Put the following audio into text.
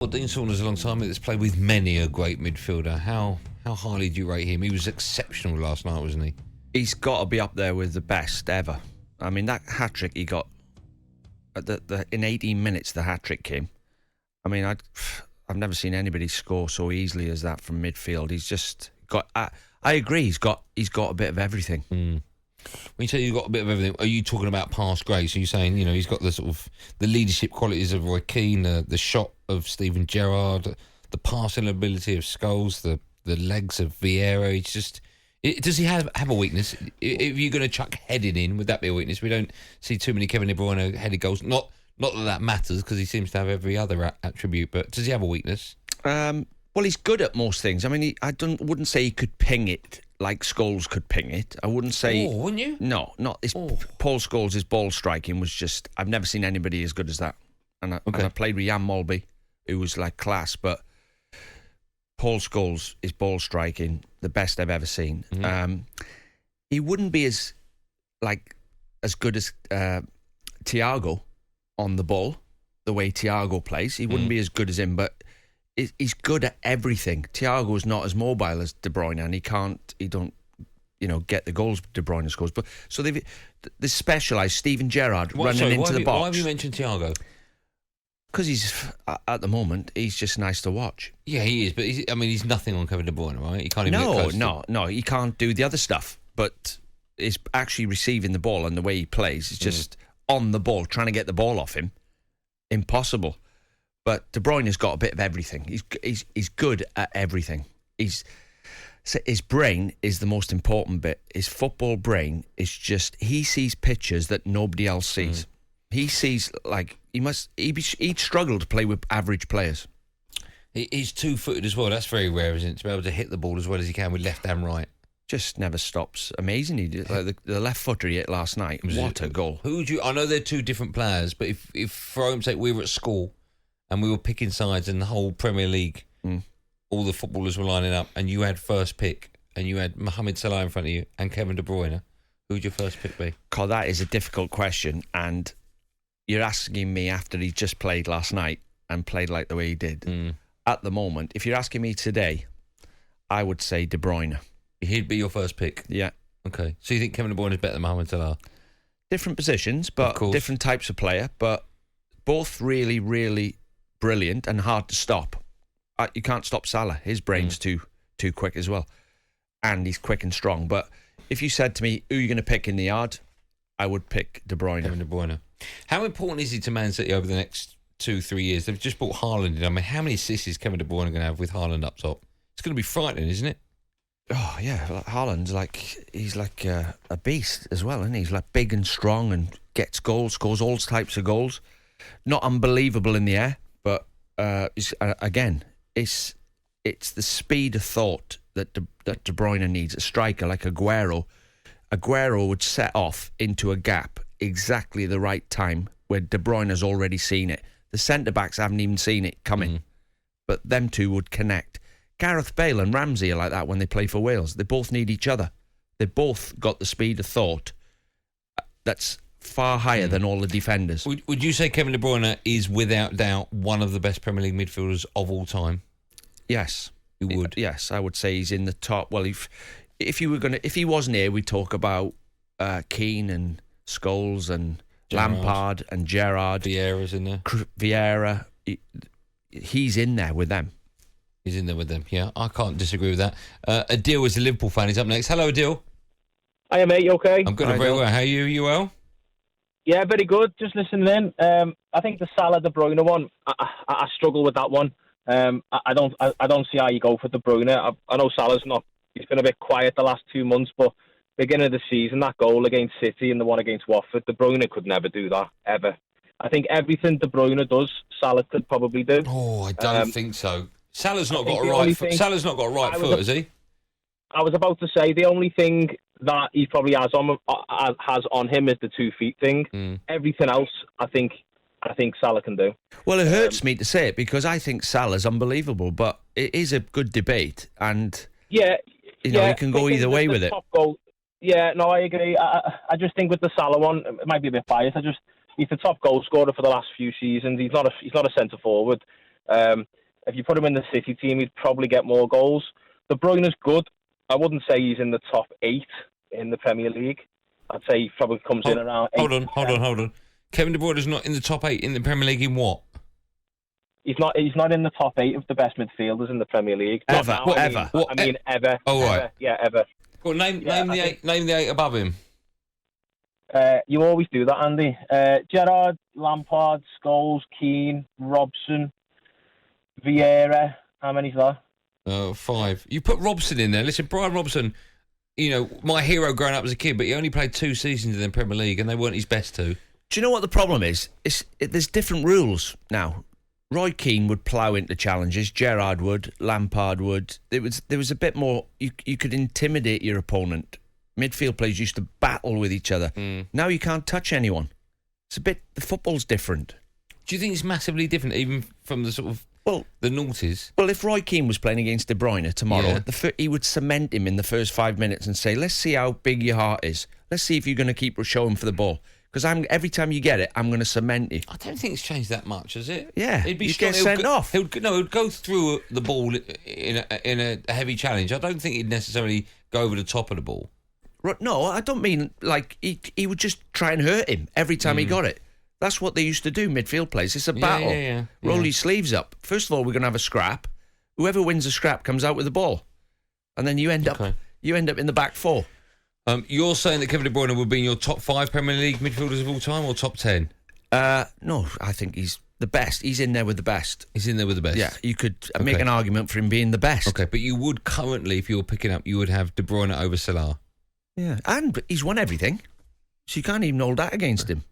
Well, Dean Saunders, alongside me, that's played with many a great midfielder. How highly do you rate him? He was exceptional last night, wasn't he? He's got to be up there with the best ever. I mean, that hat-trick he got in 18 minutes, the hat-trick came. I mean, I've never seen anybody score so easily as that from midfield. He's just got... I agree, he's got a bit of everything. Mm. When you say you've got a bit of everything, are you talking about past greats? Are you saying, he's got the sort of the leadership qualities of Roy Keane, the shot of Steven Gerrard, the passing ability of Scholes, the legs of Vieira? It's just... Does he have a weakness? If you're going to chuck heading in, would that be a weakness? We don't see too many Kevin De Bruyne headed goals. Not that matters, because he seems to have every other attribute, but does he have a weakness? Well, he's good at most things. I mean, wouldn't say he could ping it like Scholes could ping it. I wouldn't say... Oh, wouldn't you? No, not this. Oh. Paul Scholes' ball striking was just... I've never seen anybody as good as that. And I played with Jan Molby, who was like class, but Paul Scholes, his ball striking, the best I've ever seen. Mm-hmm. He wouldn't be as good as Thiago on the ball, the way Thiago plays. He wouldn't be as good as him, but he's good at everything. Thiago's not as mobile as De Bruyne, and he don't get the goals De Bruyne scores. But so they specialised Steven Gerrard running into the box. Why have you mentioned Thiago? Because he's at the moment he's just nice to watch. Yeah, he is. But he's nothing on Kevin De Bruyne, right? He can't even get close No. He can't do the other stuff. But it's actually receiving the ball and the way he plays. It's just on the ball, trying to get the ball off him. Impossible. But De Bruyne has got a bit of everything. He's good at everything. His brain is the most important bit. His football brain is just... He sees pictures that nobody else sees. He sees, he'd struggle to play with average players. He's two-footed as well. That's very rare, isn't it? To be able to hit the ball as well as he can with left and right. Just never stops. Amazing. He did, the left footer he hit last night. What a goal. I know they're two different players, but if for argument's sake, we were at school and we were picking sides in the whole Premier League, all the footballers were lining up, and you had first pick, and you had Mohamed Salah in front of you and Kevin De Bruyne, who would your first pick be? God, that is a difficult question, and you're asking me after he just played last night and played like the way he did. At the moment, if you're asking me today, I would say De Bruyne. He'd be your first pick? Yeah. Okay. So you think Kevin De Bruyne is better than Mohamed Salah? Different positions, but different types of player, but both really, really brilliant and hard to stop. You can't stop Salah. His brain's too quick as well. And he's quick and strong. But if you said to me, who are you going to pick in the yard? I would pick De Bruyne. Kevin De Bruyne. How important is he to Man City over the next 2-3 years? They've just brought Haaland in. I mean, how many assists is Kevin De Bruyne going to have with Haaland up top? It's going to be frightening, isn't it? Oh, yeah. Haaland's he's like a beast as well, isn't he? He's like big and strong and gets goals, scores all types of goals. Not unbelievable in the air, but again, it's the speed of thought that De Bruyne needs. A striker like Aguero would set off into a gap exactly the right time where De Bruyne has already seen it. The centre-backs haven't even seen it coming, but them two would connect. Gareth Bale and Ramsey are like that when they play for Wales. They both need each other. They both got the speed of thought that's far higher than all the defenders. Would you say Kevin De Bruyne is without doubt one of the best Premier League midfielders of all time? Yes. You would? Yes, I would say he's in the top. Well, if he wasn't here, we'd talk about Keane and Scholes and Gerrard. Lampard and Gerrard. Vieira's in there. Vieira. He's in there with them. He's in there with them, yeah. I can't disagree with that. Adil is a Liverpool fan. He's up next. Hello, Adil. Hiya, mate. You okay? I'm good. I'm very well. How are you? You well? Yeah, very good. Just listening in. I think the Salah De Bruyne one, I struggle with that one. I don't see how you go for De Bruyne. I know Salah's he's been a bit quiet the last 2 months, but beginning of the season, that goal against City and the one against Watford, De Bruyne could never do that, ever. I think everything De Bruyne does, Salah could probably do. Oh, I don't think so. Salah's not got a right foot. Salah's not got a right foot, has he? I was about to say the only thing that he probably has on him is the 2 feet thing. Everything else, I think Salah can do. Well, it hurts me to say it because I think Salah's unbelievable, but it is a good debate, and you can go either way with it. Top goal. Yeah, no, I agree. I just think with the Salah one, it might be a bit biased. He's the top goal scorer for the last few seasons. He's not a centre forward. If you put him in the City team, he'd probably get more goals. De Bruyne's good. I wouldn't say he's in the top 8 in the Premier League. I'd say he probably comes in around 8. Hold on. Kevin De Bruyne's not in the top 8 in the Premier League in what? He's not in the top 8 of the best midfielders in the Premier League. Ever. Ever. Oh, right. Ever. Well, name the 8 above him. You always do that, Andy. Gerrard, Lampard, Scholes, Keane, Robson, Vieira. How many's that? 5. You put Robson in there. Listen, Brian Robson, my hero growing up as a kid, but he only played 2 seasons in the Premier League, and they weren't his best 2. Do you know what the problem is? There's different rules now. Roy Keane would plough into challenges. Gerrard would. Lampard would. There was a bit more. You could intimidate your opponent. Midfield players used to battle with each other. Now you can't touch anyone. The football's different. Do you think it's massively different, even from the sort of the noughties? Well, if Roy Keane was playing against De Bruyne tomorrow, he would cement him in the first 5 minutes and say, "Let's see how big your heart is. Let's see if you're going to keep showing for the ball. Because every time you get it, I'm going to cement you." I don't think it's changed that much, has it? Yeah, he'd be you get sent off. He would go through the ball in a heavy challenge. I don't think he'd necessarily go over the top of the ball. No, I don't mean like he would just try and hurt him every time he got it. That's what they used to do, midfield players. It's a battle. Yeah. Roll your sleeves up. First of all, we're going to have a scrap. Whoever wins the scrap comes out with the ball. And then you end up in the back 4. You're saying that Kevin De Bruyne would be in your top 5 Premier League midfielders of all time, or top 10? No, I think he's the best. He's in there with the best. He's in there with the best? Yeah, you could make an argument for him being the best. Okay, but you would currently, if you were picking up, you would have De Bruyne over Salah. Yeah, and he's won everything. So you can't even hold that against him.